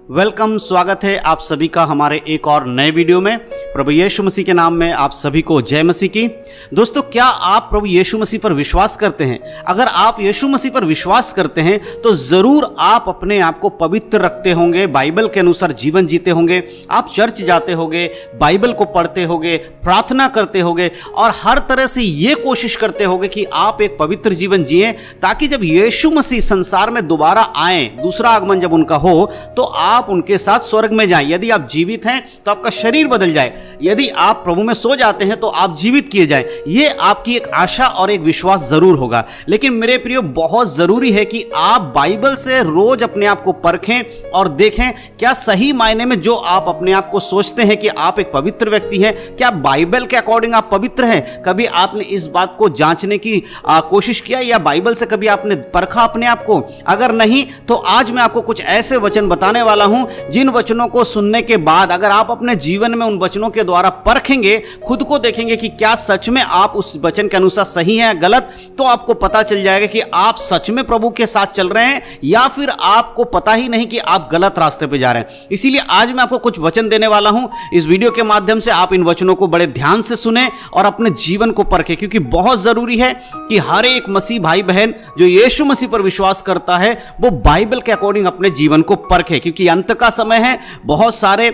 Welcome, स्वागत है आप सभी का हमारे एक और नए वीडियो में। प्रभु यीशु मसीह के नाम में आप सभी को जय मसीह की। दोस्तों, क्या आप प्रभु यीशु मसीह पर विश्वास करते हैं? अगर आप यीशु मसीह पर विश्वास करते हैं तो ज़रूर आप अपने आप को पवित्र रखते होंगे, बाइबल के अनुसार जीवन जीते होंगे, आप चर्च जाते होंगे, बाइबल को पढ़ते होंगे, प्रार्थना करते होंगे और हर तरह से ये कोशिश करते होंगे कि आप एक पवित्र जीवन जिए, ताकि जब यीशु मसीह संसार में दोबारा आए, दूसरा आगमन जब उनका हो, तो आप उनके साथ स्वर्ग में जाएं। यदि आप जीवित हैं तो आपका शरीर बदल जाए, यदि आप प्रभु में सो जाते हैं तो आप जीवित किए जाएं। ये आपकी एक आशा और एक विश्वास जरूर होगा। लेकिन मेरे प्रियो, बहुत जरूरी है कि आप बाइबल से रोज अपने आप को परखें और देखें क्या सही मायने में जो आप अपने आप को सोचते हैं कि आप एक पवित्र व्यक्ति हैं, क्या बाइबल के अकॉर्डिंग आप पवित्र हैं? कभी आपने इस बात को जांचने की कोशिश किया या बाइबल से कभी आपने परखा अपने आप को? अगर नहीं तो आज मैं आपको कुछ ऐसे वचन बताने वाला हूं जिन वचनों को सुनने के बाद अगर आप अपने जीवन में उन वचनों के द्वारा परखेंगे, खुद को देखेंगे कि क्या सच में आप उस वचन के अनुसार सही हैं या गलत, तो आपको पता चल जाएगा कि आप सच में प्रभु के साथ चल रहे हैं या फिर आपको पता ही नहीं कि आप गलत रास्ते पे जा रहे हैं। इसीलिए आज मैं आपको कुछ वचन देने वाला हूं। इस वीडियो के माध्यम से आप इन वचनों को बड़े ध्यान से सुने और अपने जीवन को परखें, क्योंकि बहुत जरूरी है कि हर एक मसीह भाई बहन जो यीशु मसीह पर विश्वास करता है वो बाइबल के अकॉर्डिंग अपने जीवन को परखे, क्योंकि अंत का समय है। बहुत सारे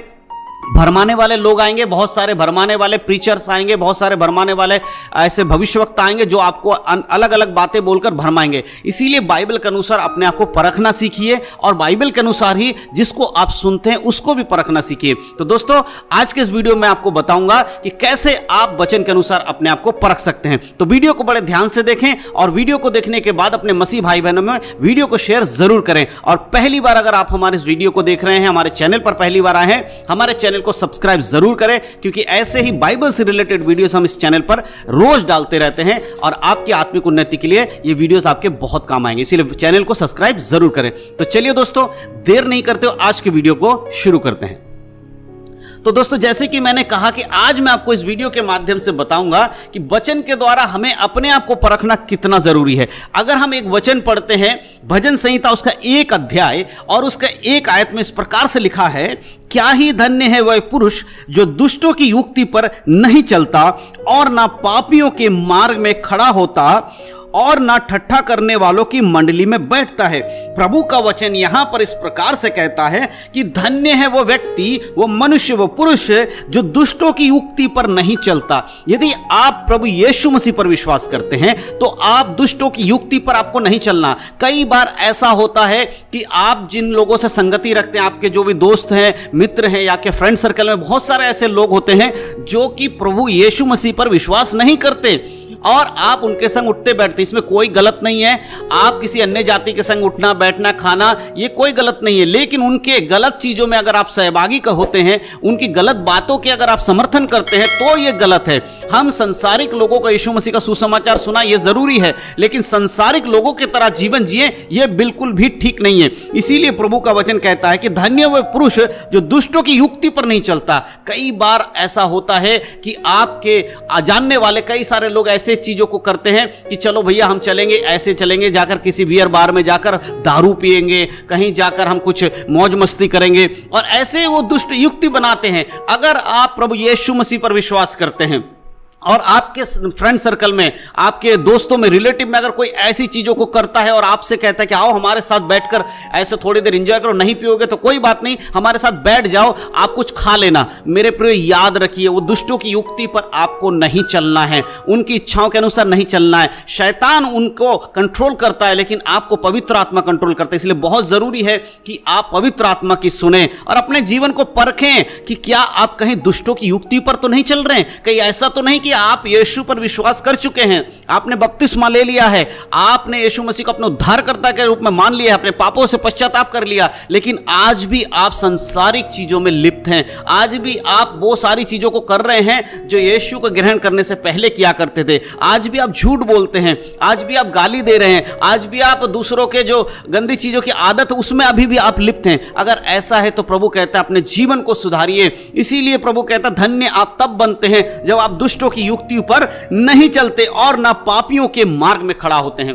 भरमाने वाले लोग आएंगे, बहुत सारे भरमाने वाले प्रीचर्स आएंगे, बहुत सारे भरमाने वाले ऐसे भविष्यवक्ता आएंगे जो आपको अलग अलग बातें बोलकर भरमाएंगे। इसीलिए बाइबल के अनुसार अपने आप को परखना सीखिए और बाइबल के अनुसार ही जिसको आप सुनते हैं उसको भी परखना सीखिए। तो दोस्तों, आज के इस वीडियो में आपको बताऊंगा कि कैसे आप वचन के अनुसार अपने आप को परख सकते हैं। तो वीडियो को बड़े ध्यान से देखें और वीडियो को देखने के बाद अपने मसीह भाई बहनों में वीडियो को शेयर जरूर करें। और पहली बार अगर आप हमारे इस वीडियो को देख रहे हैं, हमारे चैनल पर पहली बार आए हैं, हमारे चैनल को सब्सक्राइब जरूर करें, क्योंकि ऐसे ही बाइबल से रिलेटेड वीडियोस हम इस चैनल पर रोज डालते रहते हैं और आपकी आत्मिक उन्नति के लिए ये वीडियोस आपके बहुत काम आएंगे। इसलिए चैनल को सब्सक्राइब जरूर करें। तो चलिए दोस्तों, देर नहीं करते हो, आज के वीडियो को शुरू करते हैं। तो दोस्तों, जैसे कि मैंने कहा कि आज मैं आपको इस वीडियो के माध्यम से बताऊंगा कि वचन के द्वारा हमें अपने आप को परखना कितना जरूरी है। अगर हम एक वचन पढ़ते हैं, भजन संहिता उसका 1 अध्याय और उसका 1 आयत में इस प्रकार से लिखा है, क्या ही धन्य है वह पुरुष जो दुष्टों की युक्ति पर नहीं चलता और ना पापियों के मार्ग में खड़ा होता और ना ठट्ठा करने वालों की मंडली में बैठता है। प्रभु का वचन यहां पर इस प्रकार से कहता है कि धन्य है वो व्यक्ति, वो मनुष्य, वो पुरुष जो दुष्टों की युक्ति पर नहीं चलता। यदि आप प्रभु यीशु मसीह पर विश्वास करते हैं तो आप दुष्टों की युक्ति पर आपको नहीं चलना। कई बार ऐसा होता है कि आप जिन लोगों से संगति रखते हैं, आपके जो भी दोस्त हैं, मित्र हैं या के फ्रेंड सर्कल में बहुत सारे ऐसे लोग होते हैं जो कि प्रभु यीशु मसीह पर विश्वास नहीं करते और आप उनके संग उठते बैठते। इसमें कोई गलत नहीं है, आप किसी अन्य जाति के संग उठना बैठना खाना ये कोई गलत नहीं है, लेकिन उनके गलत चीजों में अगर आप सहभागी का होते हैं, उनकी गलत बातों के अगर आप समर्थन करते हैं तो ये गलत है। हम संसारिक लोगों का यीशु मसीह का सुसमाचार सुना ये जरूरी है, लेकिन संसारिक लोगों की तरह जीवन जिए ये बिल्कुल भी ठीक नहीं है। इसीलिए प्रभु का वचन कहता है कि धन्य वह पुरुष जो दुष्टों की युक्ति पर नहीं चलता। कई बार ऐसा होता है कि आपके जानने वाले कई सारे लोग ऐसे चीजों को करते हैं कि चलो भैया हम चलेंगे, ऐसे चलेंगे, जाकर किसी बियर बार में जाकर दारू पिएंगे, कहीं जाकर हम कुछ मौज मस्ती करेंगे और ऐसे वो दुष्ट युक्ति बनाते हैं। अगर आप प्रभु यीशु मसीह पर विश्वास करते हैं और आपके फ्रेंड सर्कल में, आपके दोस्तों में, रिलेटिव में अगर कोई ऐसी चीजों को करता है और आपसे कहता है कि आओ हमारे साथ बैठकर ऐसे थोड़ी देर एंजॉय करो, नहीं पियोगे तो कोई बात नहीं, हमारे साथ बैठ जाओ, आप कुछ खा लेना। मेरे प्रिय, याद रखिए वो दुष्टों की युक्ति पर आपको नहीं चलना है, उनकी इच्छाओं के अनुसार नहीं चलना है। शैतान उनको कंट्रोल करता है लेकिन आपको पवित्र आत्मा कंट्रोल करता है। इसलिए बहुत जरूरी है कि आप पवित्र आत्मा की सुने और अपने जीवन को परखें कि क्या आप कहीं दुष्टों की युक्ति पर तो नहीं चल रहे हैं। कहीं ऐसा तो नहीं कि आप यीशु पर विश्वास कर चुके हैं, आपने बपतिस्मा ले लिया है, आपने यीशु मसीह को अपने उद्धारकर्ता के रूप में मान लिया है, अपने पापों से पश्चाताप कर लिया, लेकिन आज भी आप सांसारिक चीजों में लिप्त हैं। आज भी आप वो सारी चीजों को कर रहे हैं जो यीशु को ग्रहण करने से पहले किया करते थे। आज भी आप झूठ बोलते हैं, आज भी आप गाली दे रहे हैं, आज भी आप दूसरों के जो गंदी चीजों की आदत उसमें अभी भी आप लिप्त हैं। अगर ऐसा है तो प्रभु कहता है अपने जीवन को सुधारिए। इसीलिए प्रभु कहता है धन्य आप तब बनते हैं जब आप दुष्टों की युक्ति पर नहीं चलते और ना पापियों के मार्ग में खड़ा होते हैं।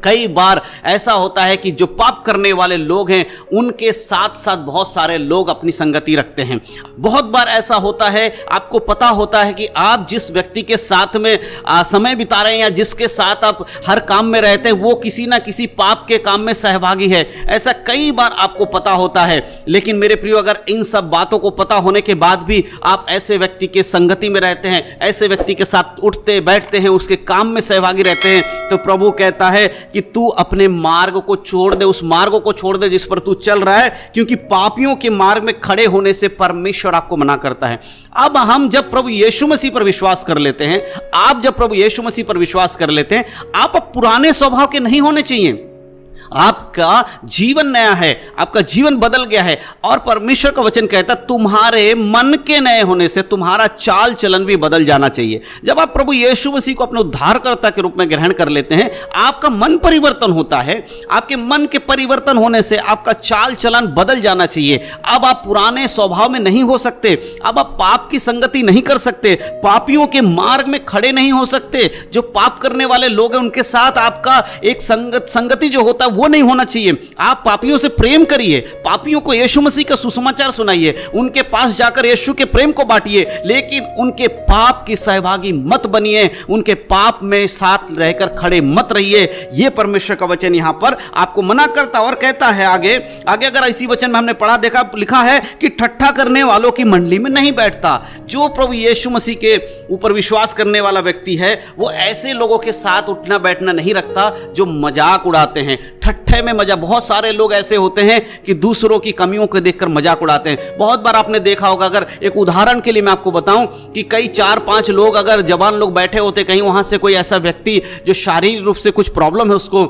कई बार ऐसा होता है कि जो पाप करने वाले लोग हैं उनके साथ साथ बहुत सारे लोग अपनी संगति रखते हैं। बहुत बार ऐसा होता है, आपको पता होता है कि आप जिस व्यक्ति के साथ में समय बिता रहे हैं या जिसके साथ आप हर काम में रहते हैं वो किसी ना किसी पाप के काम में सहभागी है। ऐसा कई बार आपको पता होता है। लेकिन मेरे प्रियो, अगर इन सब बातों को पता होने के बाद भी आप ऐसे व्यक्ति के संगति में रहते हैं, ऐसे व्यक्ति के साथ उठते बैठते हैं, उसके काम में सहभागी रहते हैं, तो प्रभु कहता है कि तू अपने मार्ग को छोड़ दे, उस मार्ग को छोड़ दे जिस पर तू चल रहा है, क्योंकि पापियों के मार्ग में खड़े होने से परमेश्वर आपको मना करता है। अब हम जब प्रभु यीशु मसीह पर विश्वास कर लेते हैं, आप जब प्रभु यीशु मसीह पर विश्वास कर लेते हैं, आप अब पुराने स्वभाव के नहीं होने चाहिए। आपका जीवन नया है, आपका जीवन बदल गया है। और परमेश्वर का वचन कहता है तुम्हारे मन के नए होने से तुम्हारा चाल चलन भी बदल जाना चाहिए। जब आप प्रभु यीशु मसीह को अपने उद्धारकर्ता के रूप में ग्रहण कर लेते हैं, आपका मन परिवर्तन होता है। आपके मन के परिवर्तन होने से आपका चाल चलन बदल जाना चाहिए। अब आप पुराने स्वभाव में नहीं हो सकते, अब आप पाप की संगति नहीं कर सकते, पापियों के मार्ग में खड़े नहीं हो सकते। जो पाप करने वाले लोग हैं उनके साथ आपका एक संगति जो होता है वो नहीं होना चाहिए। आप पापियों से प्रेम करिए, पापियों को यीशु मसीह का सुसमाचार सुनाइए, उनके पास जाकर यीशु के प्रेम को बांटिए, लेकिन उनके पाप की सहभागी मत बनिए, उनके पाप में साथ रहकर खड़े मत रहिए। यह परमेश्वर का वचन यहां पर आपको मना करता और कहता है आगे अगर इसी वचन में हमने पढ़ा देखा, लिखा है कि ठट्ठा करने वालों की मंडली में नहीं बैठता। जो प्रभु यीशु मसीह के ऊपर विश्वास करने वाला व्यक्ति है वो ऐसे लोगों के साथ उठना बैठना नहीं रखता जो मजाक उड़ाते हैं। ठट्ठे में मजा, बहुत सारे लोग ऐसे होते हैं कि दूसरों की कमियों को देखकर मजाक उड़ाते हैं। बहुत बार आपने देखा होगा, अगर एक उदाहरण के लिए मैं आपको बताऊं कि कई 4-5 लोग अगर जवान लोग बैठे होते, कहीं वहां से कोई ऐसा व्यक्ति जो शारीरिक रूप से कुछ प्रॉब्लम है उसको,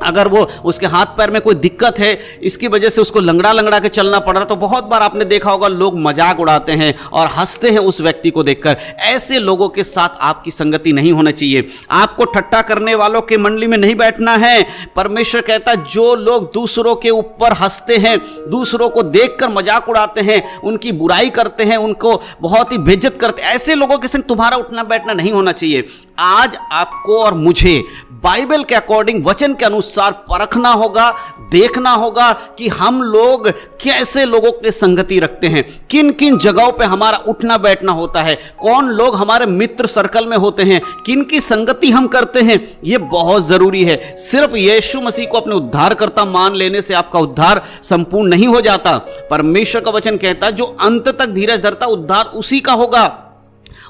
अगर वो उसके हाथ पैर में कोई दिक्कत है, इसकी वजह से उसको लंगड़ा लंगड़ा के चलना पड़ रहा, तो बहुत बार आपने देखा होगा लोग मजाक उड़ाते हैं और हंसते हैं उस व्यक्ति को देखकर। ऐसे लोगों के साथ आपकी संगति नहीं होना चाहिए। आपको ठट्ठा करने वालों के मंडली में नहीं बैठना है। परमेश्वर कहता है जो लोग दूसरों के ऊपर हंसते हैं, दूसरों को देखकर मजाक उड़ाते हैं, उनकी बुराई करते हैं, उनको बहुत ही बेइज्जत करते हैं, ऐसे लोगों के संग तुम्हारा उठना बैठना नहीं होना चाहिए। आज आपको और मुझे बाइबल के अकॉर्डिंग, वचन के अनुसार परखना होगा, देखना होगा कि हम लोग कैसे लोगों के संगति रखते हैं, किन किन जगहों पे हमारा उठना बैठना होता है, कौन लोग हमारे मित्र सर्कल में होते हैं, किन की संगति हम करते हैं। यह बहुत जरूरी है। सिर्फ यीशु मसीह को अपने उद्धारकर्ता मान लेने से आपका उद्धार संपूर्ण नहीं हो जाता। परमेश्वर का वचन कहता है जो अंत तक धीरज धरता उद्धार उसी का होगा।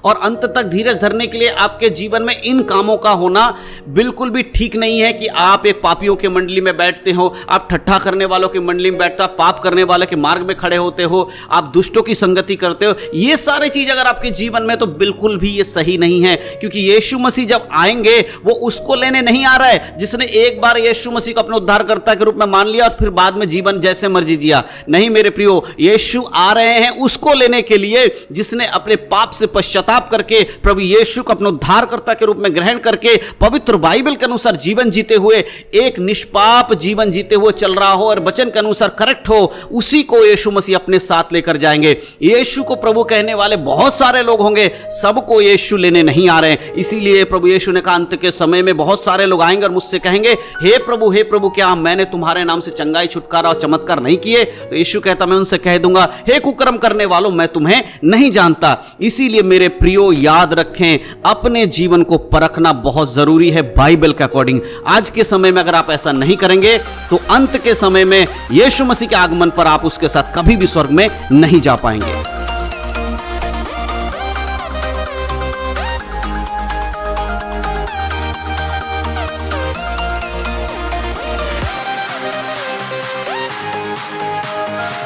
और अंत तक धीरज धरने के लिए आपके जीवन में इन कामों का होना बिल्कुल भी ठीक नहीं है कि आप एक पापियों के मंडली में बैठते हो, आप ठट्ठा करने वालों की मंडली में बैठते हो, पाप करने वाले के मार्ग में खड़े होते हो, आप दुष्टों की संगति करते हो। ये सारे चीज अगर आपके जीवन में, तो बिल्कुल भी ये सही नहीं है, क्योंकि यीशु मसीह जब आएंगे वो उसको लेने नहीं आ रहा है जिसने एक बार यीशु मसीह को अपने उद्धारकर्ता के रूप में मान लिया और फिर बाद में जीवन जैसे मर्जी जिया। नहीं मेरे प्रियो, यीशु आ रहे हैं उसको लेने के लिए जिसने अपने पाप से पश्चाताप करके प्रभु यीशु को अपना उद्धारकर्ता के रूप में ग्रहण करके पवित्र बाइबल के अनुसार जीवन जीते हुए, एक निष्पाप जीवन जीते हुए चल रहा हो और वचन के अनुसार करेक्ट हो, उसी को यीशु मसीह अपने साथ लेकर जाएंगे। यीशु को प्रभु कहने वाले बहुत सारे लोग होंगे, सबको यीशु लेने नहीं आ रहे हैं। इसीलिए प्रभु यीशु ने कहा अंत के समय में बहुत सारे लोग आएंगे और मुझसे कहेंगे हे प्रभु क्या मैंने तुम्हारे नाम से चंगाई, छुटकारा और चमत्कार नहीं किए? तो यीशु कहता मैं उनसे कह दूंगा हे कुकर्म करने वालों, मैं तुम्हें नहीं जानता। इसीलिए मेरे प्रियो याद रखें, अपने जीवन को परखना बहुत जरूरी है बाइबल के अकॉर्डिंग। आज के समय में अगर आप ऐसा नहीं करेंगे तो अंत के समय में यीशु मसीह के आगमन पर आप उसके साथ कभी भी स्वर्ग में नहीं जा पाएंगे।